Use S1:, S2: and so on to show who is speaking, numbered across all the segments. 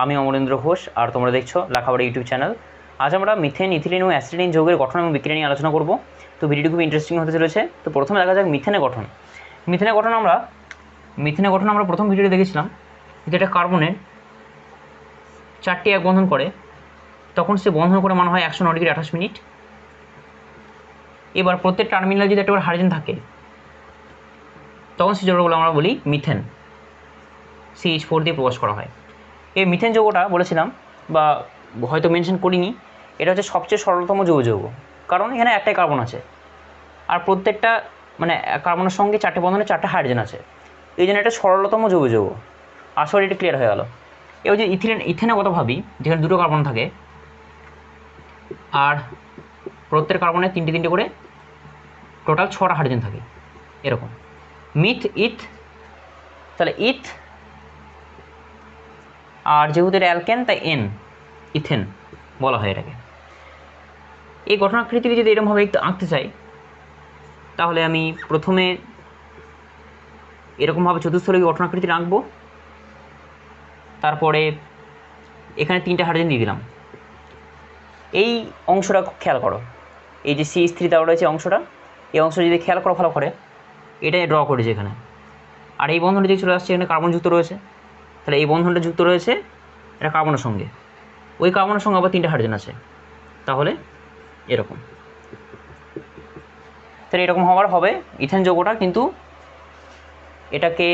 S1: আমি অমরেন্দ্র ঘোষ, আর তোমরা দেখছো লেখাপড়া ইউটিউব চ্যানেল। আজ আমরা মিথেন, ইথিলিন এবং অ্যাসিটিলিন যৌগের গঠন এবং বিক্রিয়া নিয়ে আলোচনা করব। তো ভিডিওটি খুব ইন্টারেস্টিং হতে চলেছে। তো প্রথমে দেখা যাক মিথেনের গঠন। মিথেনের গঠন আমরা প্রথম ভিডিওতে দেখেছিলাম, যেটা কার্বনের 4টি এক বন্ধন করে, তখন সে বন্ধন করে মান হয় 109°28'। এবার প্রত্যেক টার্মিনাল যদি একটা হাইড্রোজেন থাকে, তখন সে যৌগগুলো আমরা বলি মিথেন, CH4 দিয়ে প্রকাশ করা হয়। এই মিথেন যৌগটা বলেছিলাম, বা হয়তো মেনশন করিনি, এটা হচ্ছে সবচেয়ে সরলতম যৌগ, কারণ এখানে একটাই কার্বন আছে, আর প্রত্যেকটা মানে কার্বনের সঙ্গে 4টে বন্ধনে 4টে হাইড্রোজেন আছে, এই জন্য এটা সরলতম যৌগ। আসলে এটা ক্লিয়ার হয়ে গেল। এবার যে ইথেনের কথা ভাবি, যেখানে 2টো কার্বন থাকে আর প্রত্যেক কার্বনে 3টে করে টোটাল 6টা হাইড্রোজেন থাকে এরকম। ইথ, তাহলে ইথ, আর যেহেতু এটা অ্যালকেন তাই ইথেন বলা হয় এটাকে। এই গঠনাকৃতিটি যদি এরকমভাবে একটু আঁকতে চাই, তাহলে আমি প্রথমে এরকমভাবে চতুস্থলকী গঠনাকৃতি আঁকবো। তারপরে এখানে 3টে হাইড্রোজেন দিয়ে দিলাম। এই অংশটা খেয়াল করো, এই যে CH3 দেওয়া রয়েছে অংশটা, এই অংশ যদি খেয়াল করো ভালো করে, এটাই ড্র করেছে এখানে। আর এই বন্ধনটা যে চলে আসছে, এখানে কার্বন যুক্ত রয়েছে, তাহলে এই বন্ধনটা যুক্ত রয়েছে এটা কার্বনের সঙ্গে, ওই কার্বনের সঙ্গে আবার 3টে হাইড্রোজেন আছে, তাহলে এরকম। তাহলে এরকম হওয়ার হবে ইথেন যৌগটা, কিন্তু এটাকে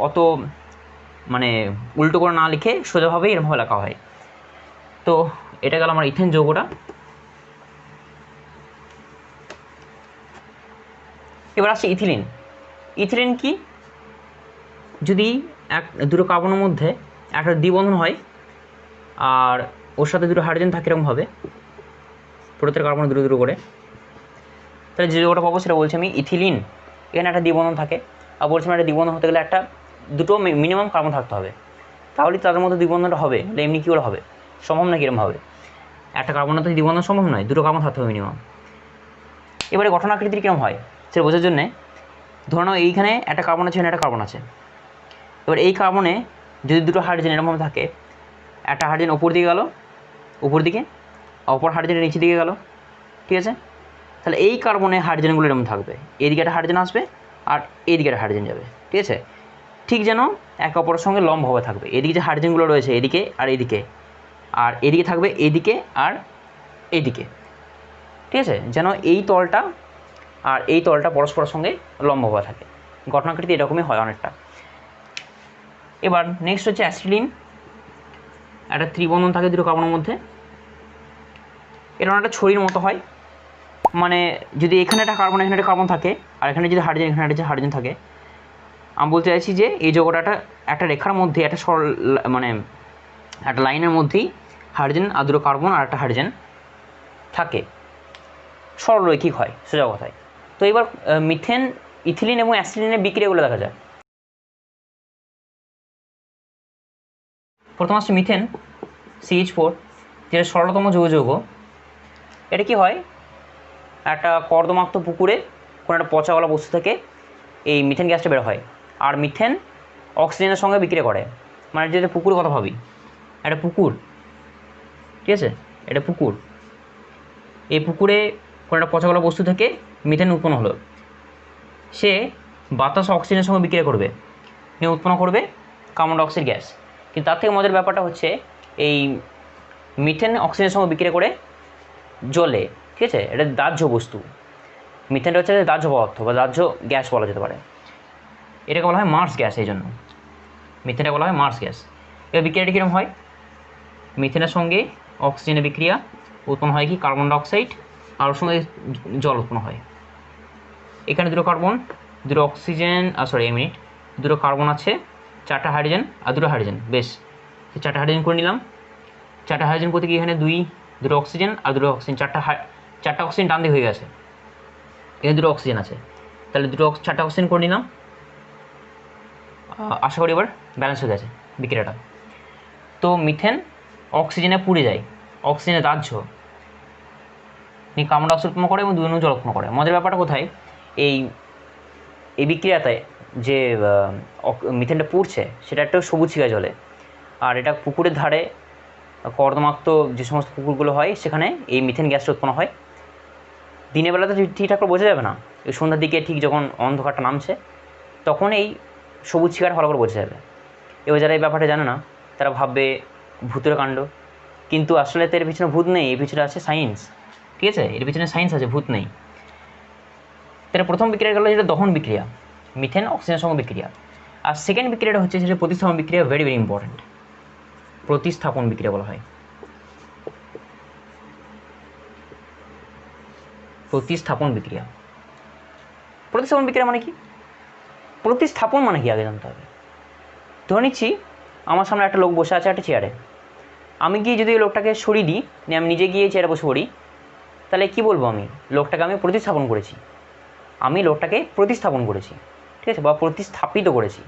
S1: অত মানে উল্টো করে না লিখে সোজাভাবেই এরকমভাবে লেখা হয়। তো এটা গেল আমার ইথেন যৌগটা। এবার আসছে ইথিলিন কি? যদি দুটো কার্বনের মধ্যে একটা দ্বিবন্ধন হয় আর ওর সাথে 2টো হাইড্রোজেন থাকে এরকমভাবে, প্রত্যেক কার্বনে 2 করে, তাহলে যে যৌগটা পাবো সেটা বলছি আমি ইথিলিন। এখানে একটা দ্বিবন্ধন থাকে, আর বলছিলাম একটা দ্বিবন্ধন হতে গেলে দুটো মিনিমাম কার্বন থাকতে হবে, তাহলে তাদের মধ্যে দ্বিবন্ধনটা হবে। এমনি কী করে হবে? সম্ভব না, কীরকম হবে? একটা কার্বনের তো দ্বিবন্ধন সম্ভব নয়, 2টো কার্বন থাকতে হবে মিনিমাম। এবারে গঠনাকৃতির কীরকম হয় সেটা বোঝার জন্যে ধরে নাও এইখানে একটা কার্বন আছে, এখানে একটা কার্বন আছে। এবার এই কার্বনে যদি 2টো হাইড্রোজেন এরকমভাবে থাকে, একটা হাইড্রোজেন উপর দিকে গেল, উপর দিকে, অপর হাইড্রোজেন নিচের দিকে গেল, ঠিক আছে? তাহলে এই কার্বনে হাইড্রোজেনগুলো এরকম থাকবে, এদিকে একটা হাইড্রোজেন আসবে আর এইদিকে একটা হাইড্রোজেন যাবে, ঠিক আছে? ঠিক যেন একে অপরের সঙ্গে লম্বভাবে থাকবে। এদিকে যে হাইড্রোজেনগুলো রয়েছে এদিকে আর এদিকে, আর এদিকে থাকবে এদিকে আর এদিকে, ঠিক আছে? যেন এই তলটা আর এই তলটা পরস্পরের সঙ্গে লম্বভাবে থাকে। গঠনাকৃতি এরকমই হয় অনেকটা। এবার নেক্সট হচ্ছে অ্যাসিটিলিন। একটা ত্রিবন্ধন থাকে 2টো কার্বনের মধ্যে, এটা একটা ছড়ির মতো হয়। মানে যদি এখানে একটা কার্বন, এখানে একটা কার্বন থাকে, আর এখানে যদি হাইড্রোজেন, এখানে একটা হাইড্রোজেন থাকে, আমি বলতে চাইছি যে এই যৌগটা একটা রেখার মধ্যে, একটা সরল মানে একটা লাইনের মধ্যেই হাইড্রোজেন আর 2টো কার্বন আর একটা হাইড্রোজেন থাকে, সরলরৈখিক হয় সোজা কথায়। তো এবার মিথেন, ইথিলিন এবং অ্যাসিটিলিনের বিক্রিয়াগুলো দেখা যায়। প্রথম আসছে মিথেন, CH4, যেটা সরলতম যৌগ। এটা কি হয়, একটা কর্দমাক্ত পুকুরে কোনো একটা পচাওয়ালা বস্তু থেকে এই মিথেন গ্যাসটা বের হয়, আর মিথেন অক্সিজেনের সঙ্গে বিক্রিয়া করে। মানে যদি পুকুরের কথা ভাবি, একটা পুকুর, ঠিক আছে? এটা পুকুর, এই পুকুরে কোনো একটা পচাওয়ালা বস্তু থেকে মিথেন উৎপন্ন হলো, সে বাতাস অক্সিজেনের সঙ্গে বিক্রিয়া করবে, নিয়ে উৎপন্ন করবে কার্বন ডাইঅক্সাইড গ্যাস। কিন্তু তার থেকে মজার ব্যাপারটা হচ্ছে, এই মিথেন অক্সিজেনের সঙ্গে বিক্রিয়া করে জ্বলে, ঠিক আছে? এটা দাহ্য বস্তু। মিথেনটা হচ্ছে দাহ্য পদার্থ বা দাহ্য গ্যাস বলা যেতে পারে। এটাকে বলা হয় মার্স গ্যাস, এই জন্য মিথেনটা বলা হয় মার্স গ্যাস। এবার বিক্রিয়াটা কীরকম হয়? মিথেনের সঙ্গে অক্সিজেনের বিক্রিয়া, উৎপন্ন হয় কি কার্বন ডাইঅক্সাইড, আর ওর সঙ্গে জল উৎপন্ন হয়। এখানে 2টো কার্বন, 2টো অক্সিজেন, 2টো কার্বন আছে, 4টা হাইড্রোজেন আর 2টো হাইড্রোজেন, বেশ 4টা হাইড্রোজেন করে নিলাম। 4টা হাইড্রোজেন করতে গিয়ে এখানে 2টো অক্সিজেন আর 2টো অক্সিজেন, 4টা অক্সিজেন ডান দিকে হয়ে গেছে, এখানে 2টো অক্সিজেন আছে, তাহলে 4টা অক্সিজেন করে নিলাম। আশা করি এবার ব্যালেন্স হয়ে গেছে বিক্রিয়াটা। তো মিথেন অক্সিজেনে পুড়ে যায়, অক্সিজেনে দাহ্য, কার্বন ডাইঅক্সাইড উৎপন্ন করে এবং 2 অণু জল উৎপন্ন করে। মজার ব্যাপারটা কোথায়, এই বিক্রিয়াতে যে মিথেনটা পুড়ছে সেটা একটা সবুজ শিখা জলে, আর এটা পুকুরের ধারে কর্দমাক্ত যে সমস্ত পুকুরগুলো হয় সেখানে এই মিথেন গ্যাসটা উৎপন্ন হয়। দিনের বেলাতে ঠিকঠাক করে বোঝা যাবে না, এই সন্ধ্যার দিকে ঠিক যখন অন্ধকারটা নামছে তখন এই সবুজ শিকার ভালো করে বোঝা যাবে। এবার যারা এই ব্যাপারটা জানে না তারা ভাববে ভূতের কাণ্ড, কিন্তু আসলে তো এর পিছনে ভূত নেই, এর পিছনে আছে সায়েন্স। ঠিক আছে, এর পিছনে সায়েন্স আছে, ভূত নেই। তাহলে প্রথম বিক্রিয়া গেল যেটা দহন বিক্রিয়া, মিথেন অক্সিজেনের সঙ্গে বিক্রিয়া। আর সেকেন্ড বিক্রিয়াটা হচ্ছে সেটা প্রতিস্থাপন বিক্রিয়া, ভেরি ভেরি ইম্পর্ট্যান্ট। প্রতিস্থাপন বিক্রিয়া বলা হয়। প্রতিস্থাপন বিক্রিয়া, প্রতিস্থাপন বিক্রিয়া মানে কি? প্রতিস্থাপন মানে কি আগে জানতে হবে। ধরে নিচ্ছি আমার সামনে একটা লোক বসে আছে একটা চেয়ারে, আমি গিয়ে যদি ওই লোকটাকে সরিয়ে দিই, আমি নিজে গিয়ে চেয়ারে বসে পড়ি, তাহলে কি বলবো? আমি লোকটাকে আমি প্রতিস্থাপন করেছি, আমি লোকটাকে প্রতিস্থাপন করেছি, ঠিক আছে, বা প্রতিস্থাপিত করেছি।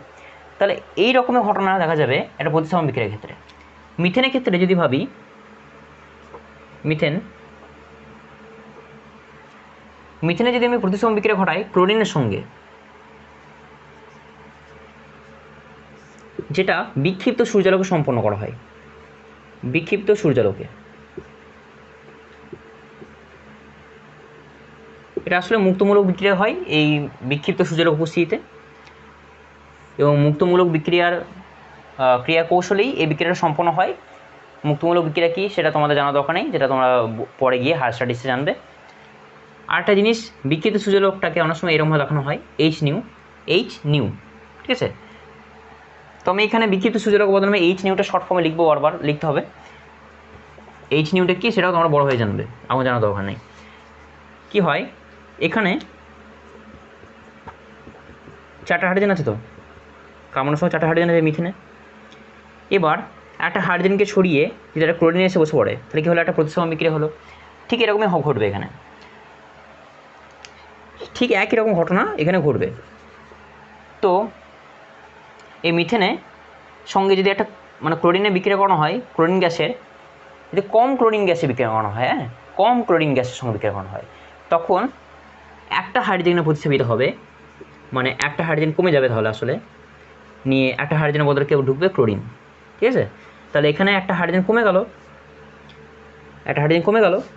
S1: তাহলে এই রকমের ঘটনা দেখা যাবে একটা প্রতিস্থাপন বিক্রিয়ার ক্ষেত্রে। মিথেনের ক্ষেত্রে যদি ভাবি, মিথেনে যদি আমি প্রতিস্থাপন বিক্রিয়া ঘটাই ক্লোরিনের সঙ্গে, যেটা বিক্ষিপ্ত সূর্যালোকে সম্পন্ন করা হয়, বিক্ষিপ্ত সূর্যালোকে, এটা আসলে মুক্তমূলক বিক্রিয়া হয় এই বিক্ষিপ্ত সূর্যালোক উপস্থিতিতে, এবং মুক্তমূলক বিক্রিয়ার ক্রিয়া কৌশলেই এই বিক্রিয়াটা সম্পন্ন হয়। মুক্তমূলক বিক্রিয়া কী সেটা তোমাদের জানা দরকার নেই, যেটা তোমরা পরে গিয়ে হায়ার স্টাডিজে জানবে। আরেকটা জিনিস, বিক্ষিপ্ত সূর্যালোকটাকে অনেক সময় এরকমভাবে দেখানো হয় এইচ নিউ, ঠিক আছে। তো আমি এখানে বিক্ষিপ্ত সূর্যালোক বদলে এইচ নিউটা শর্ট ফর্মে লিখবো, বারবার লিখতে হবে। এইচ নিউটা কী সেটাও তোমরা বড় হয়ে জানবে, আমার জানা দরকার নেই। কী হয়, এখানে 4টা হাইড্রোজেন আছে, তো কার্বনের সঙ্গে 4টা হাইড্রোজেন আছে মিথেনে। এবার একটা হাইড্রোজেনকে ছড়িয়ে যদি একটা ক্লোরিন এসে বসে পড়ে, তাহলে কী হলো? একটা প্রতিস্থাপন বিক্রিয়া হলো। ঠিক এরকমই ঘটবে এখানে, ঠিক একই রকম ঘটনা এখানে ঘটবে। তো এই মিথেনে সঙ্গে যদি একটা মানে ক্লোরিনে বিক্রিয়া করানো হয়, ক্লোরিন গ্যাসের যদি কম ক্লোরিন গ্যাসে বিক্রিয়া করানো হয়, হ্যাঁ, কম ক্লোরিন গ্যাসের সঙ্গে বিক্রিয়া করানো হয়, তখন একটা হাইড্রোজেনে প্রতিস্থাপিত হবে, মানে একটা হাইড্রোজেন কমে যাবে তাহলে আসলে, নিয়ে একটা হাইড্রোজেনের বদলে কেউ ঢুকবে ক্লোরিন, ঠিক আছে। তাহলে এখানে একটা হাইড্রোজেন কমে গেল,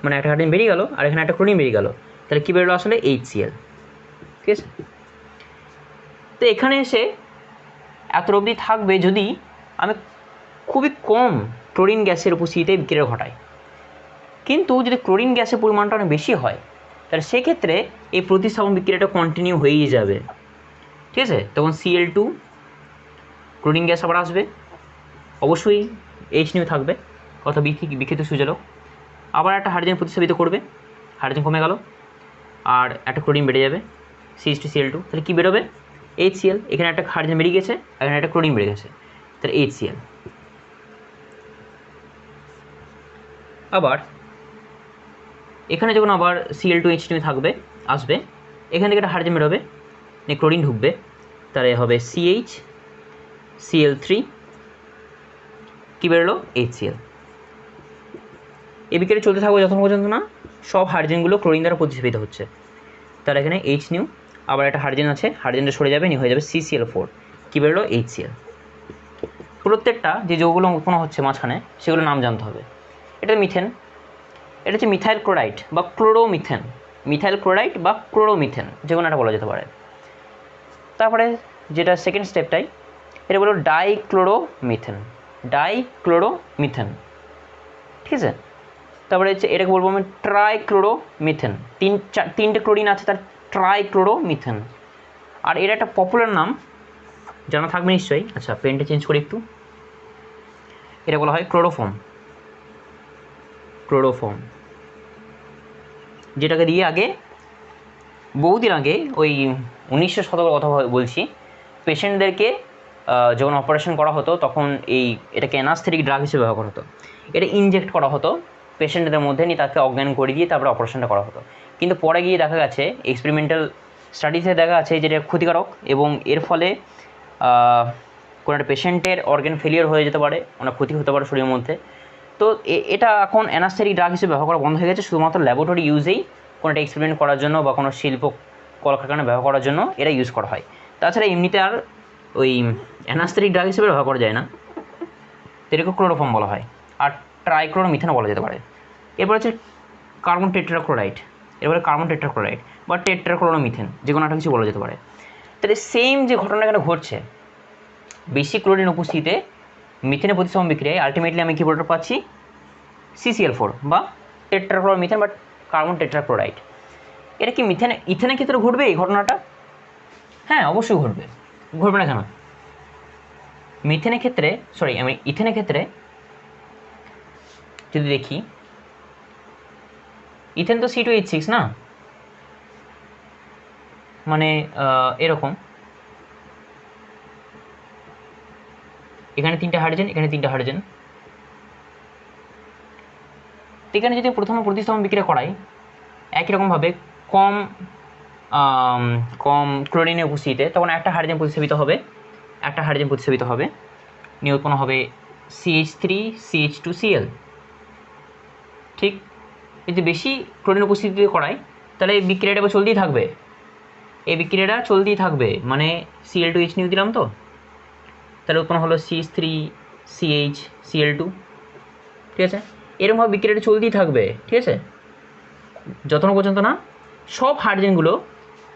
S1: মানে একটা হাইড্রোজেন বেরিয়ে গেল, আর এখানে একটা ক্লোরিন বেরিয়ে গেল, তাহলে কী বেরোলো? আসলে HCl, ঠিক আছে। তো এখানে এসে এত অবধি থাকবে যদি আমি খুবই কম ক্লোরিন গ্যাসের উপস্থিতিতে বিক্রিয়া ঘটাই। কিন্তু যদি ক্লোরিন গ্যাসের পরিমাণটা অনেক বেশি হয়, তাহলে সেক্ষেত্রে এই প্রতিস্থাপন বিক্রিয়াটা কন্টিনিউ হয়েই যাবে, ঠিক আছে। তখন Cl2 ক্লোরিন গ্যাস আবার আসবে, অবশ্যই H নিউ থাকবে, অর্থাৎ বিক্ষিপ্ত সূর্যালোক। আবার একটা হাইড্রোজেন প্রতিস্থাপিত করবে, হাইড্রোজেন কমে গেল, আর একটা ক্লোরিন বেড়ে যাবে, CH2Cl2, তাহলে কী বেরোবে? HCl। এখানে একটা হাইড্রোজেন বেরিয়ে গেছে, এখানে একটা ক্লোরিন বেড়ে গেছে, তাহলে HCl। আবার এখানে যখন আবার Cl2H2 থাকবে, আসবে, এখান থেকে একটা হাইড্রোজেন বেরোবে, ক্লোরিন ঢুকবে, তাহলে হবে CH, Cl3, কী বেরোলো? HCl। এই বিক্রিয়া চলতে থাকবে যতক্ষণ পর্যন্ত না সব হাইড্রোজেনগুলো ক্লোরিন দ্বারা প্রতিস্থাপিত হচ্ছে। তাহলে এখানে H নিউ, আবার একটা হাইড্রোজেন আছে, হাইড্রোজেনটা সরে যাবে, হয়ে যাবে CCl4, কী বেরোলো? HCl। প্রত্যেকটা যে যৌগগুলো উৎপন্ন হচ্ছে মাঝখানে সেগুলোর নাম জানতে হবে। এটা মিথেন, এটা হচ্ছে মিথাইল ক্লোরাইড বা ক্লোরোমিথেন, মিথাইল ক্লোরাইড বা ক্লোরোমিথেন যে কোনো একটা বলা যেতে পারে। তারপরে যেটা সেকেন্ড স্টেপটাই, এটা বলো ডাইক্লোরোমিথেন, ঠিক আছে। তারপরে হচ্ছে এটাকে বলবো আমি ট্রাইক্লোরোমিথেন, তিনটে ক্লোরিন আছে তার ট্রাইক্লোরোমিথেন। আর এর একটা পপুলার নাম জানা থাকবে নিশ্চয়ই। আচ্ছা, পেনটা চেঞ্জ করি একটু। এটা বলা হয় ক্লোরোফর্ম, যেটাকে দিয়ে আগে বহুদিন আগে ওই 1900 শতকের কথা বলছি, পেশেন্টদেরকে যখন অপারেশন করা হতো তখন এটাকে অ্যানাস্থেটিক ড্রাগ হিসেবে ব্যবহার করা হতো। এটা ইনজেক্ট করা হতো পেশেন্টদের মধ্যে, নিয়ে তাকে অজ্ঞান করে দিয়ে তারপরে অপারেশনটা করা হতো। কিন্তু পরে গিয়ে দেখা গেছে, এক্সপেরিমেন্টাল স্টাডিজে দেখা গেছে যে এটা ক্ষতিকারক, এবং এর ফলে কোনো একটা পেশেন্টের অর্গান ফেলিয়ার হয়ে যেতে পারে, অনেক ক্ষতি হতে পারে শরীরের মধ্যে। তো এটা এখন অ্যানাস্থেটিক ড্রাগ হিসেবে ব্যবহার করা বন্ধ হয়ে গেছে, শুধুমাত্র ল্যাবরেটরি ইউজেই কোনো একটা এক্সপেরিমেন্ট করার জন্য বা কোনো শিল্প কলকারখানায় ব্যবহার করার জন্য এটা ইউজ করা হয়। তাছাড়া এমনিতে আর ওই অ্যানাস্থেটিক ড্রাগ হিসেবে ব্যবহার করা যায় না। তো এটাকে ক্লোরোফর্ম বলা হয়, আর ট্রাইক্লোরোমিথেনও বলা যেতে পারে। এরপর হচ্ছে কার্বন টেট্রাক্লোরাইড, এরপরে কার্বন টেট্রাক্লোরাইড বা টেট্রাক্লোরোমিথেন, যে কোনো একটা কিছু বলা যেতে পারে। তাহলে সেম যে ঘটনা এখানে ঘটছে, বেশি ক্লোরিন উপস্থিতিতে মিথেনের প্রতিস্থাপন বিক্রিয়ায় আলটিমেটলি আমি কী প্রোডাক্ট পাচ্ছি, CCl4 বা টেট্রাক্লোরোমিথেন বা কার্বন টেট্রাক্লোরাইড। এটা কি ইথেনের ক্ষেত্রে ঘটবে এই ঘটনাটা? হ্যাঁ, অবশ্যই ঘটবে, ঘটবে না কেন? ইথেনের ক্ষেত্রে যদি দেখি, ইথেন তো C2H6 না, মানে এরকম এখানে 3টে হাইড্রোজেন, এখানে 3টে হাইড্রোজেন। এখানে যদি প্রথমে প্রতিস্থাপন বিক্রিয়া করাই একই রকমভাবে কম ক্লোরিনের উপস্থিতিতে, তখন একটা হাইড্রোজেন প্রতিস্থাপিত হবে, নিয়ে উৎপন্ন হবে CH3CH2Cl। ঠিক, যদি বেশি ক্লোরিন উপস্থিতিতে করাই তাহলে এই বিক্রিয়াটা চলতেই থাকবে, মানে Cl2H নিয়ে দিলাম, তো তাহলে উৎপন্ন হলো CH3CHCl2। ঠিক আছে, এরকমভাবে বিক্রিয়াটা চলতেই থাকবে। ঠিক আছে, যতক্ষণ পর্যন্ত না সব হাইড্রোজেনগুলো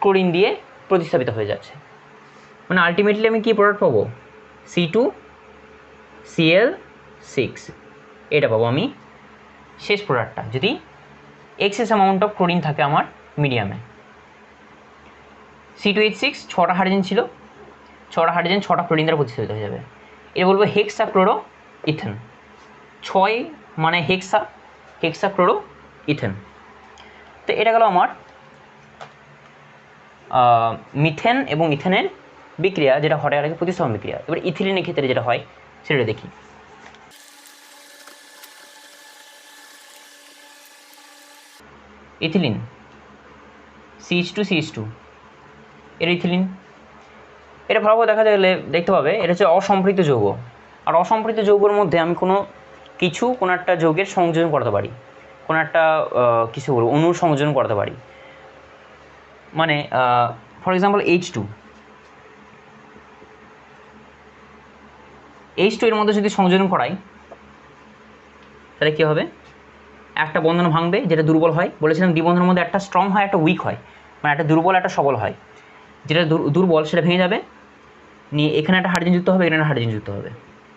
S1: ক্লোরিন দিয়ে প্রতিস্থাপিত হয়ে যাচ্ছে, মানে আলটিমেটলি আমি কী প্রোডাক্ট পাবো, C2Cl6, এটা পাবো আমি শেষ প্রোডাক্টটা, যদি এক্সেস অ্যামাউন্ট অফ ক্লোরিন থাকে আমার মিডিয়ামে। C2H6 6টা হাইড্রোজেন ছিল, 6টা হাইড্রোজেন 6টা ক্লোরিন দ্বারা প্রতিস্থাপিত হয়ে যাবে। এটা বলবো হেক্সাক্লোরো ইথেন, 6 মানে হেক্সাক্লোরো ইথেন। তো এটা গেল আমার মিথেন এবং ইথেনের বিক্রিয়া, যেটা ঘটে আর কি প্রতিস্থাপন বিক্রিয়া। এবার ইথিলিনের ক্ষেত্রে যেটা হয় সেটা দেখি। ইথিলিন CH2CH2, এর ইথিলিন, এটা ভালোভাবে দেখা গেলে দেখতে পাবে এটা হচ্ছে অসম্পৃক্ত যৌগ। আর অসম্পৃক্ত যৌগের মধ্যে আমি কোনো একটা যৌগের সংযোজন করতে পারি, কোনো একটা কিছু বলবো অণুর সংযোজন করতে পারি। মানে ফর এক্সাম্পল H2 এর মধ্যে যদি সংযোজন করাই তাহলে কী হবে, একটা বন্ধন ভাঙবে যেটা দুর্বল হয়। বলেছিলাম দ্বিবন্ধনের মধ্যে একটা স্ট্রং হয়, একটা উইক হয়, মানে একটা দুর্বল একটা সবল হয়। যেটা দুর্বল সেটা ভেঙে যাবে, নিয়ে এখানে একটা হাইড্রোজেন যুক্ত হবে, এখানে একটা হাইড্রোজেন যুক্ত হবে,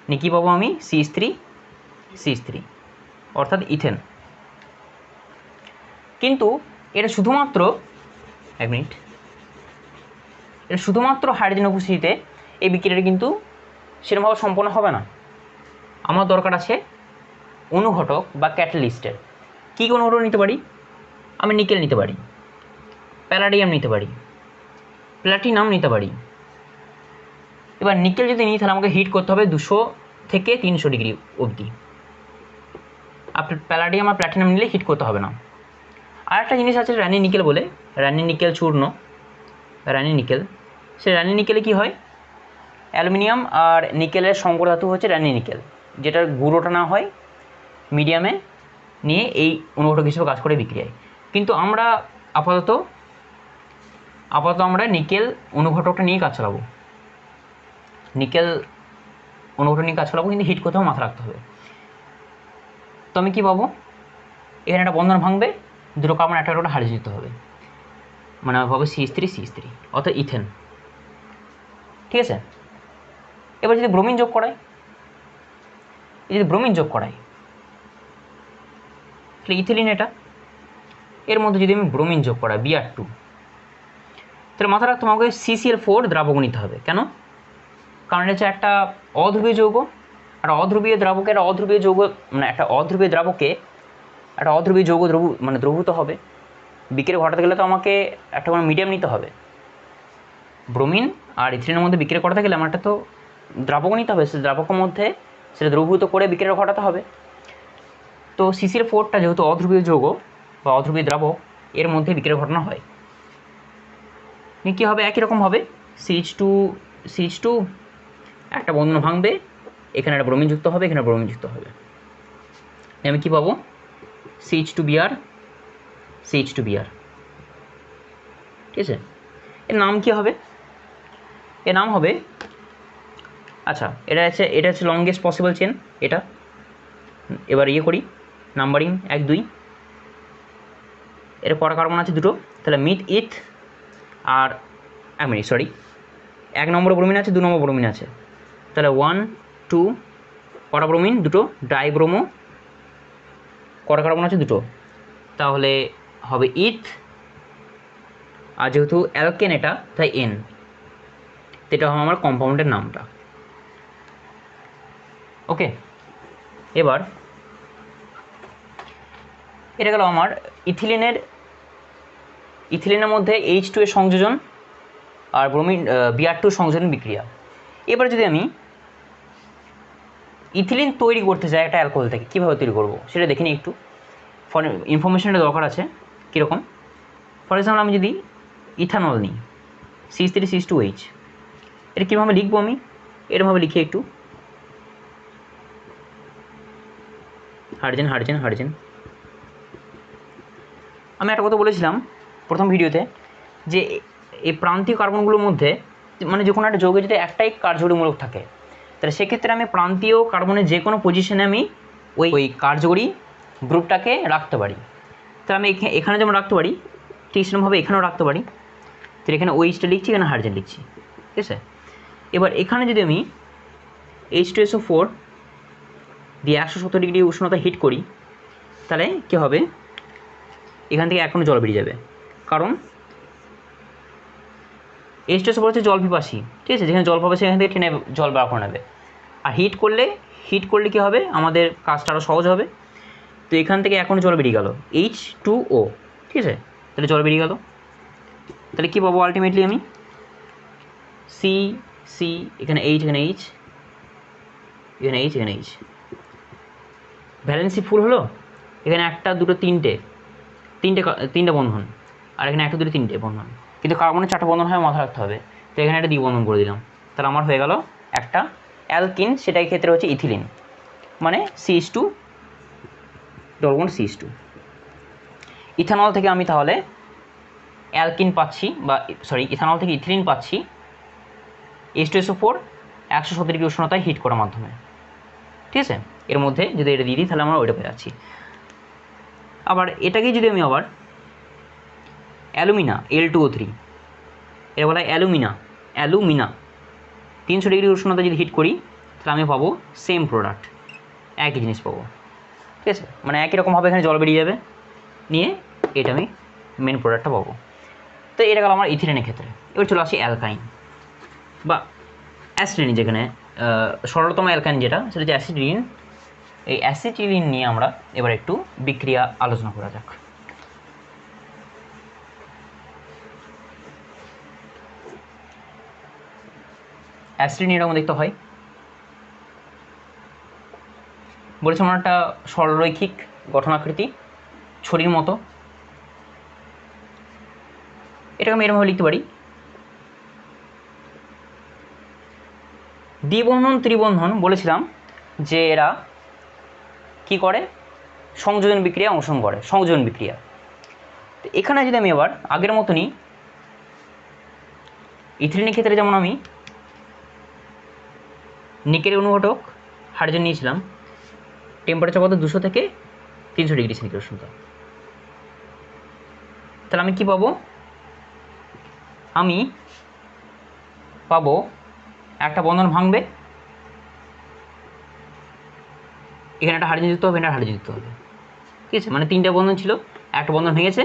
S1: নিয়ে কী পাবো আমি, CH3 অর্থাৎ ইথেন। কিন্তু এটা শুধুমাত্র হাইড্রোজেন উপস্থিতিতে এই বিক্রিয়াটা কিন্তু সেরকমভাবে সম্পন্ন হবে না। আমার দরকার আছে অনুঘটক বা ক্যাটালিস্টের। কী অনুঘটক নিতে পারি, আমি নিকেল নিতে পারি, প্যালাডিয়াম নিতে পারি, প্ল্যাটিনাম নিতে পারি। এবার নিকেল যদি নিই তাহলে আমাকে হিট করতে হবে 200 থেকে 300 ডিগ্রি অবধি। আপনার প্যালাডিয়াম আর প্ল্যাটিনাম নিলে হিট করতে হবে না। আর একটা জিনিস আছে রানি নিকেল বলে, রানি নিকেল চূর্ণ, রানি নিকেল। সে রানি নিকেলে কী হয়, অ্যালুমিনিয়াম আর নিকেলের সংকর ধাতু হচ্ছে রানি নিকেল, যেটার গুঁড়োটা না হয় মিডিয়ামে নিয়ে এই অনুঘটক হিসেবে কাজ করে বিক্রিয়ায়। কিন্তু আমরা আপাতত আমরা নিকেল অনুঘটকটা নিয়ে কাজ চালাবো, কিন্তু হিট করতে হবে, মাথা রাখতে হবে। তো আমি কী পাবো, এখানে একটা বন্ধন ভাঙবে, দুটো কার্বন একটা হারিয়ে যেতে হবে, মানে আমি পাবো CH3 অর্থাৎ ইথেন। ঠিক আছে, এবার যদি ব্রোমিন যোগ করাই, তাহলে ইথিলিন এটা, এর মধ্যে যদি আমি ব্রোমিন যোগ করাই Br2, তাহলে মাথা রাখতে আমাকে CCl4 দ্রাবক নিতে হবে। কেন? কারণ এটা হচ্ছে একটা অধ্রুবীয় যৌগ, আর অধ্রুবীয় দ্রাবকে একটা অধ্রুবীয় যৌগ দ্রবীভূত হবে। বিক্রিয়া ঘটাতে গেলে তো আমাকে একটা কোনো মিডিয়াম নিতে হবে। ব্রোমিন আর ইথিলিনের মধ্যে বিক্রিয়া ঘটাতে গেলে আমার একটা তো দ্রাবক নিতে হবে, সেই দ্রাবকের মধ্যে সেটা দ্রবীভূত করে বিক্রিয়া ঘটাতে হবে। তো CCl4টা যেহেতু অধ্রুবীয় যৌগ বা অধ্রুবীয় দ্রাবক, এর মধ্যে বিক্রিয়া ঘটানো হয়। কী হবে, একই রকম হবে, CH2 একটা বন্ধন ভাঙবে, এখানে একটা ব্রোমিন যুক্ত হবে, এখানে ব্রোমিন যুক্ত হবে, আমি কী পাবো, CH2Br। ঠিক আছে, এর নাম কী হবে, এর নাম হবে আচ্ছা, এটা হচ্ছে লংগেস্ট পসিবল চেন এটা। এবার ইয়ে করি নাম্বারিং 1 2, এর কটা কার্বন আছে? দুটো। তাহলে মিথ ইথ আর 1 মিনিট সরি, 1 নম্বর ব্রোমিন আছে, 2 নম্বর ব্রোমিন আছে। তাহলে 1 2, কটা ব্রোমিন? দুটো। ডাইব্রোমো, কটা কার্বন আছে? দুটো। তাহলে হবে ইথ, আর যেহেতু অ্যালকেন এটা তাই এন, এটা হবে আমার কম্পাউন্ডের নামটা। ওকে, এবার এটা গেল আমার ইথিলিনের মধ্যে H2 এর সংযোজন আর ব্রোমিন Br2 সংযোজন বিক্রিয়া। এবার যদি আমি ইথিলিন তৈরি করতে চাই একটা অ্যালকোহল থেকে, কীভাবে তৈরি করব সেটা দেখে নিই একটু। ফর ইনফরমেশনটা দরকার আছে কীরকম। ফর এক্সাম্পল আমি যদি ইথানল নিই CH3CH2H, এটা কীভাবে লিখবো? আমি এরকমভাবে লিখি একটু, হাইড্রোজেন হাইড্রোজেন হাইড্রোজেন। আমি একটা কথা বলেছিলাম প্রথম ভিডিওতে যে এই প্রান্তীয় কার্বনগুলোর মধ্যে মানে যে কোনো একটা যৌগে যদি একটাই কার্যকরীমূলক থাকে, তাহলে সেক্ষেত্রে আমি প্রান্তীয় কার্বনের যে কোনো পজিশনে আমি ওই কার্যকরী গ্রুপটাকে রাখতে পারি। তাহলে আমি এখানে যেমন রাখতে পারি, ঠিক সেরকমভাবে এখানেও রাখতে পারি। তাহলে এখানে ওইচটা লিখছি, এখানে হাইড্রোজেন লিখছি, ঠিক আছে। এবার এখানে যদি আমি H2SO4 দিয়ে 170 ডিগ্রি উষ্ণতা হিট করি, তাহলে কী হবে? এখান থেকে এখনও জল বেরিয়ে যাবে, কারণ H2SO4 হচ্ছে জল পিপাসী, ঠিক আছে। যেখানে জল পাবে সেখান থেকে টেনে জল বার করে নেবে। আর হিট করলে কী হবে? আমাদের কাজটা আরও সহজ হবে। তো এখান থেকে এখনও জল বেরিয়ে গেল H2O, ঠিক আছে। তাহলে জল বেরিয়ে গেল। তাহলে কী পাবো আলটিমেটলি? আমি সি এখানে H, এখানে H, এখানে H, এখানে H, ভ্যালেন্সি ফুল হলো। এখানে একটা দুটো তিনটে বন্ধন, আর এখানে একটা দুটো তিনটে বন্ধন, কিন্তু কার্বনের 4টা বন্ধন হয়, মাথা রাখতে হবে। তো এখানে একটা দ্বিবন্ধন করে দিলাম, তাহলে আমার হয়ে গেল একটা অ্যালকিন। সেটাই ক্ষেত্রে হচ্ছে ইথিলিন, মানে CH2 CH2। ইথানল থেকে আমি তাহলে অ্যালকিন পাচ্ছি, বা সরি ইথানল থেকে ইথিলিন পাচ্ছি H2SO4 170 ডিগ্রি উষ্ণতায় হিট করার মাধ্যমে, ঠিক আছে। এর মধ্যে যদি এটা দিয়ে দিই তাহলে আমরা ওইটা পেয়ে যাচ্ছি। আবার এটাকেই যদি আমি আবার অ্যালুমিনা L2O3, এটা বলা হয় অ্যালুমিনা 300 ডিগ্রি উষ্ণতা যদি হিট করি, তাহলে আমি পাবো সেম প্রোডাক্ট, একই জিনিস পাবো, ঠিক আছে। মানে একই রকমভাবে এখানে জল বেরিয়ে যাবে, নিয়ে এটা আমি মেন প্রোডাক্টটা পাবো। তো এটা গেল আমার ইথিলিনের ক্ষেত্রে। এবার চলে আসি অ্যালকাইন বা অ্যাসিডিন, যেখানে সরলতম অ্যালকাইন যেটা, সেটা হচ্ছে অ্যাসিডিন। এই অ্যাসিটিলিন নিয়ে আমরা এবার একটু বিক্রিয়া আলোচনা করা যাক। অ্যাসিডিন এরকম দেখতে হয়, বলেছে আমার একটা সরলরৈখিক গঠনাকৃতি, ছড়ির মতো। এটাকে আমি এরকমভাবে লিখতে পারি, দ্বিবন্ধন ত্রিবন্ধন বলেছিলাম যে এরা কি করে? সংযোজন বিক্রিয়া অংশগ্রহণ করে, সংযোজন বিক্রিয়া। তো এখানে যদি আমি আবার আগের মতনই ইথিলিনের ক্ষেত্রে যেমন আমি নিকেলের অনুঘটক হাইড্রোজেন নিয়েছিলাম, টেম্পারেচার কত? 200 থেকে 300 ডিগ্রি সেন্টিগ্রেড উষ্ণতা। তাহলে আমি কি পাবো? আমি পাবো একটা বন্ধন ভাঙবে, এখানে একটা হাইড্রোজেন যুক্ত হবে, এখানে হাইড্রোজেন যুক্ত হবে, ঠিক আছে। মানে 3টে বন্ধন ছিল, একটা বন্ধন ভেঙেছে,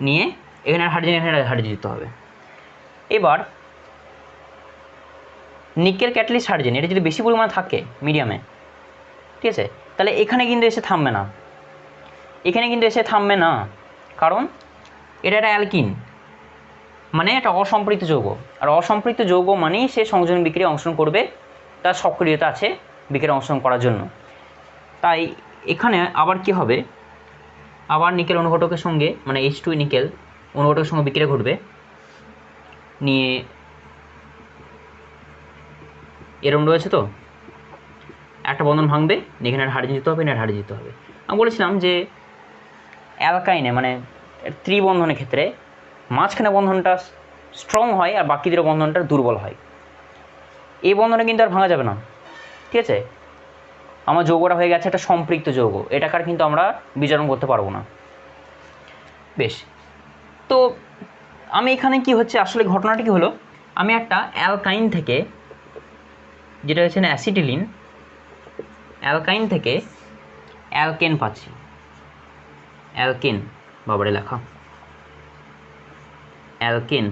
S1: নিয়ে এখানে হাইড্রোজেন, এখানে হাইড্রোজেন যুক্ত হবে। এবার নিকেল ক্যাটালিস্ট হাইড্রোজেন এটা যদি বেশি পরিমাণে থাকে মিডিয়ামে, ঠিক আছে, তাহলে এখানে কিন্তু এসে থামবে না, কারণ এটা একটা অ্যালকিন, মানে একটা অসম্পৃক্ত যৌগ। আর অসম্পৃক্ত যৌগ মানেই সে সংযোজন বিক্রিয়া অংশগ্রহণ করবে, তার সক্রিয়তা আছে বিক্রিয়া অংশগ্রহণ করার জন্য। তাই এখানে আবার কি হবে? আবার নিকেল অনুঘটকের সঙ্গে, মানে H2 নিকেল অনুঘটকের সঙ্গে বিক্রিয়া ঘটবে, নিয়ে এরকম রয়েছে। তো একটা বন্ধন ভাঙবে, এখানে হাইড্রোজেন যুক্ত হবে, এখানে হাইড্রোজেন যুক্ত হবে। আমি বলেছিলাম যে অ্যালকাইনে মানে ত্রিবন্ধনের ক্ষেত্রে মাঝখানে বন্ধনটা স্ট্রং হয় আর বাকি দুটো বন্ধনটা দুর্বল হয়। এই বন্ধনে কিন্তু আর ভাঙা যাবে না, ঠিক আছে। আমার যৌগটা হয়ে গেছে একটা সম্পৃক্ত যৌগ, এটাকে আর কিন্তু আমরা বিজারণ করতে পারবো না। বেশ, তো আমি এখানে কি হচ্ছে আসলে ঘটনাটা কি হলো, আমি একটা অ্যালকাইন থেকে, যেটা হচ্ছে না অ্যাসিটিলিন, অ্যালকাইন থেকে অ্যালকেন পাচ্ছি। অ্যালকেন বাবারে লেখা, অ্যালকেন,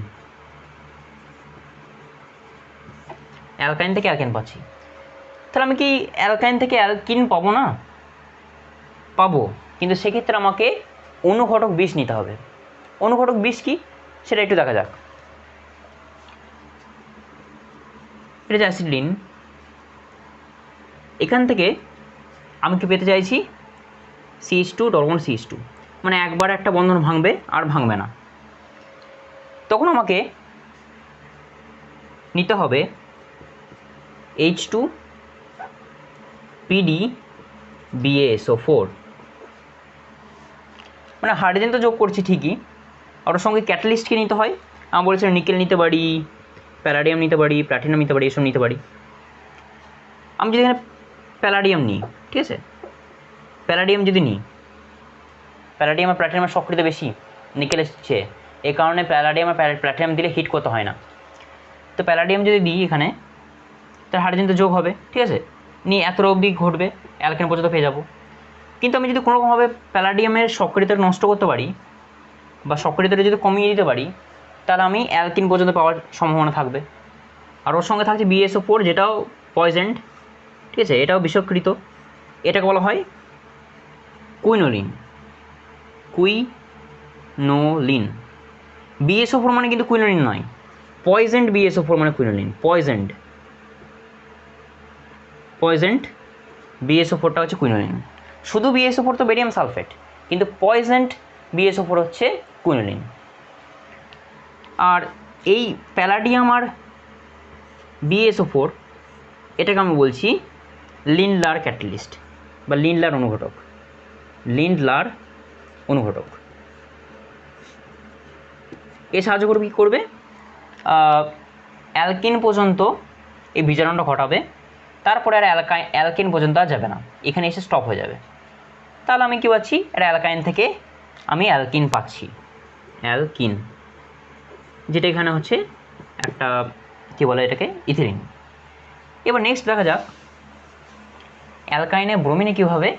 S1: অ্যালকাইন থেকে অ্যালকেন পাচ্ছি। তাহলে আমি কি অ্যালকাইন থেকে অ্যালকিন পাবো না? পাবো, কিন্তু সেক্ষেত্রে আমাকে অনুঘটক বিষ নিতে হবে। অনুঘটক বিষ কি সেটা একটু দেখা যাক। এটা যে অ্যাসিডিন, এখান থেকে আমি কি পেতে চাইছি CH2 ডবল CH2, মানে একবার একটা বন্ধন ভাঙবে আর ভাঙবে না। তখন আমাকে নিতে হবে H2 PD BaSO4, মানে হাইড্রোজেন তো যোগ করছি ঠিকই, আর ওর সঙ্গে ক্যাটালিস্টকে নিতে হয়। আমি বলেছিলাম নিকেল নিতে পারি, প্যালাডিয়াম নিতে পারি, প্ল্যাটিনাম নিতে পারি, এসব নিতে পারি। আমি যদি এখানে প্যালাডিয়াম নিই, ঠিক আছে, প্যালাডিয়াম যদি নিই, প্যালাডিয়াম আর প্ল্যাটিনামের সক্রিয়তা বেশি নিকেলের চেয়ে, এই কারণে প্যালাডিয়াম আর প্ল্যাটিনাম দিলে হিট করতে হয় না। তো প্যালাডিয়াম যদি দিই এখানে, তার হাইড্রোজেন তো যোগ হবে, ঠিক আছে, নিয়ে এতটা অবধি ঘটবে, অ্যালকেন পর্যন্ত পেয়ে যাব। কিন্তু আমি যদি কোনোরকমভাবে প্যালাডিয়ামের সক্রিয়তা নষ্ট করতে পারি বা সক্রিয়তাটা যদি কমিয়ে দিতে পারি, তাহলে আমি অ্যালকিন পর্যন্ত পাওয়ার সম্ভাবনা থাকবে। আর ওর সঙ্গে থাকছে BaSO4, যেটাও পয়জেন্ট, ঠিক আছে, এটাও বিষক্রিত। এটাকে বলা হয় কুইনোলিন। কুইনোলিন, BaSO4 মানে কিন্তু কুইনোলিন নয়, পয়জেন্ট BaSO4 মানে কুইনোলিন, পয়জেন্ট, পয়জেন্ট BaSO4টা হচ্ছে কুইনোলিন। শুধু BaSO4 তো বেরিয়াম সালফেট, কিন্তু পয়জেন্ট BaSO4 হচ্ছে কুইনোলিন। আর এই প্যালাডিয়াম আর BaSO4 এটাকে আমি বলছি লিন্ডলার ক্যাটালিস্ট বা লিন্ডলার অনুঘটক। লিন্ডলার অনুঘটক এ সাহায্য করবে, কী করবে, অ্যালকিন পর্যন্ত এই বিজারণটা ঘটাবে, তারপরে আর অ্যালকিন পর্যন্ত আর যাবে না, এখানে এসে স্টপ হয়ে যাবে। তাহলে আমি কী পাচ্ছি, এটা অ্যালকাইন থেকে আমি অ্যালকিন পাচ্ছি, অ্যালকিন, যেটা এখানে হচ্ছে একটা কী বলে এটাকে, ইথিলিন। এবার নেক্সট দেখা যাক অ্যালকাইনে ব্রোমিনে কীভাবে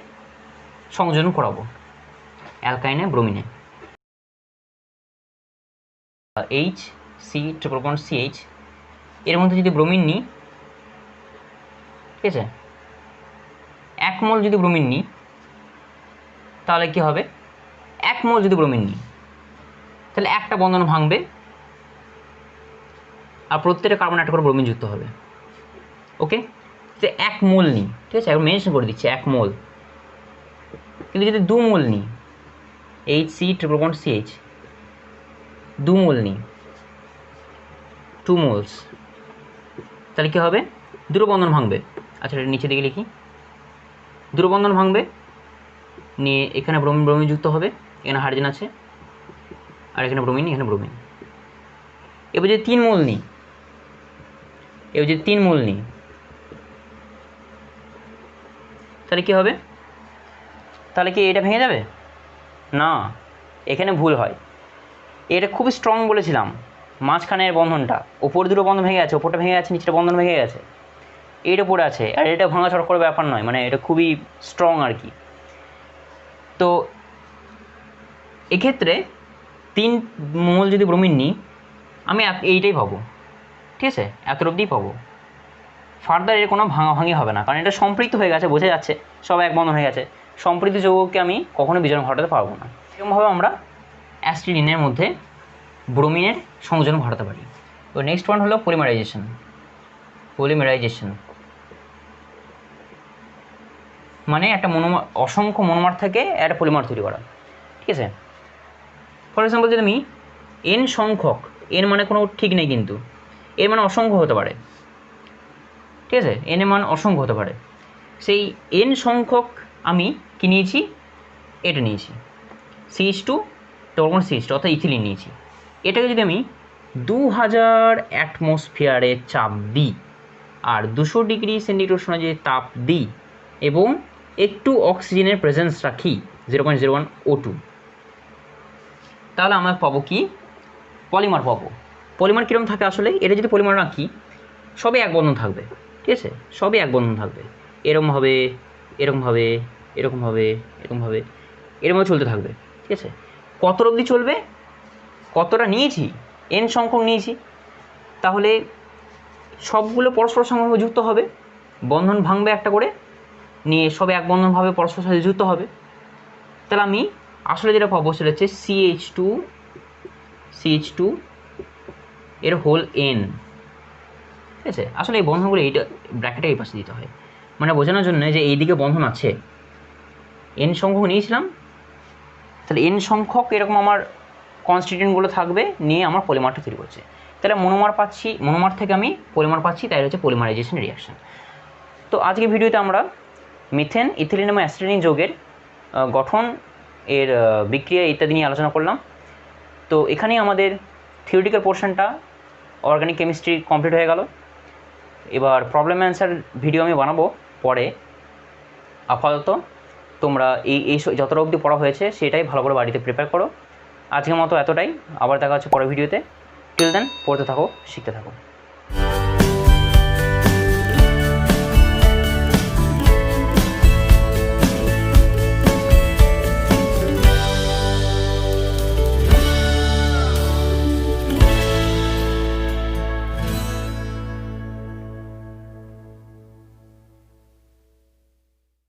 S1: সংযোজন করাবো। অ্যালকাইনে ব্রোমিনে HC≡CH, এর মধ্যে যদি ব্রোমিন নিই, ঠিক আছে, 1 মোল যদি ব্রোমিন নিই, তাহলে কী হবে, 1 মোল যদি ব্রোমিন নিই তাহলে একটা বন্ধন ভাঙবে আর প্রত্যেকটা কার্বন একটা করে ব্রোমিন যুক্ত হবে। ওকে, যে 1 মোল নিই, ঠিক আছে, এখন মেনশন করে দিচ্ছি 1 মোল। কিন্তু যদি 2 মোল নিই, HC≡CH, 2 মোল নিই, 2 মোলস, তাহলে কী হবে, দুটো বন্ধন ভাঙবে। আচ্ছা, এটা নিচে দিকে লিখি, দুটো বন্ধন ভাঙবে, নিয়ে এখানে ব্রোমিন ব্রোমিন যুক্ত হবে, এখানে হাইড্রোজেন আছে, আর এখানে ব্রোমিন, এখানে ব্রোমিন। এবার যদি 3 মোল নিই, তাহলে কী হবে, তাহলে কি এটা ভেঙে যাবে না, এখানে ভুল হয়। এটা খুব স্ট্রং বলেছিলাম, মাঝখানের বন্ধনটা, ওপর দুটো বন্ধন ভেঙে গেছে, ওপরটা ভেঙে গেছে, নিচেটা বন্ধন ভেঙে গেছে, এইটা পড়ে আছে, আর এটা ভাঙা ছড় করে ব্যাপার নয়, মানে এটা খুবই স্ট্রং আর কি। তো এক্ষেত্রে 3 মোল যদি ব্রোমিন নিই, আমি এইটাই পাবো, ঠিক আছে, এত অবধিই পাবো, ফার্দার এর কোনো ভাঙাভাঙি হবে না, কারণ এটা সম্পৃক্ত হয়ে গেছে, বোঝা যাচ্ছে সব এক বন্ধন হয়ে গেছে। সম্পৃক্ত যৌগকে আমি কখনো বিজারণ ঘটাতে পারবো না। এরকমভাবে আমরা অ্যাসিডিনের মধ্যে ব্রোমিনের সংযোজন ঘটাতে পারি। তো নেক্সট ওয়ান হলো পলিমারাইজেশন। পলিমারাইজেশন মানে একটা অসংখ্য মনোমার থেকে একটা পলিমার তৈরি করা, ঠিক আছে। ফর এক্সাম্পল যদি আমি n সংখ্যক, n মানে কোনো ঠিক নেই কিন্তু, এর মানে অসংখ্য হতে পারে, ঠিক আছে, n এর মান অসংখ্য হতে পারে, সেই n সংখ্যক আমি কি নিয়েছি, এটা নিয়েছি CH2 ডবল CH2 অর্থাৎ ইথিলিন নিয়েছি। এটাকে যদি আমি 2000 অ্যাটমসফিয়ারে চাপ দিই, আর 200 ডিগ্রি সেন্টিগ্রেড উষ্ণতায় যে তাপ দিই এবং একটু অক্সিজেনের প্রেজেন্স রাখি 0.01 O2, তাহলে আমরা পাবো কি পলিমার পাবো। পলিমার কীরকম থাকে আসলে, এটা যদি পলিমার রাখি সবই এক বন্ধন থাকবে, ঠিক আছে, সবই এক বন্ধন থাকবে, এরকমভাবে এরকমভাবে এরকমভাবে এরকমভাবে এরকমভাবে চলতে থাকবে, ঠিক আছে। কত অবধি চলবে, কতটা নিয়েছি, n সংখ্যক নিয়েছি, তাহলে সবগুলো পরস্পর সঙ্গে যুক্ত হবে, বন্ধন ভাঙবে একটা করে, নিয়ে সবে এক বন্ধনভাবে পরস্পর সাথে যুক্ত হবে। তাহলে আমি আসলে যেটা পাবো সেটা হচ্ছে CH2 এর হোল n, ঠিক আছে। আসলে এই বন্ধনগুলো এইটা ব্র্যাকেটে এই পাশে দিতে হয়, মানে বোঝানোর জন্য যে এইদিকে বন্ধন আছে, n সংখ্যক নিয়েছিলাম, তাহলে n সংখ্যক এরকম আমার কনস্টিটিউয়েন্টগুলো থাকবে, নিয়ে আমার পলিমারটা তৈরি করছে। তাহলে মনোমার থেকে আমি পলিমার পাচ্ছি, তাই হচ্ছে পলিমারাইজেশন রিয়াকশন। তো আজকে ভিডিওতে আমরা মিথেন, ইথিলিন এবং অ্যাসিটিলিন যৌগের গঠন, এর বিক্রিয়া ইত্যাদি নিয়ে আলোচনা করলাম। তো এখানেই আমাদের থিওরিটিক্যাল পোর্শনটা অর্গানিক কেমিস্ট্রি কমপ্লিট হয়ে গেল। এবার প্রবলেম অ্যান্সার ভিডিও আমি বানাবো পরে। আপাতত তোমরা এই যতটা অবধি পড়া হয়েছে সেটাই ভালো করে বাড়িতে প্রিপেয়ার করো। আজকের মতো এতটাই, আবার দেখা হচ্ছে পরের ভিডিওতে। টিল দেন পড়তে থাকো, শিখতে থাকো।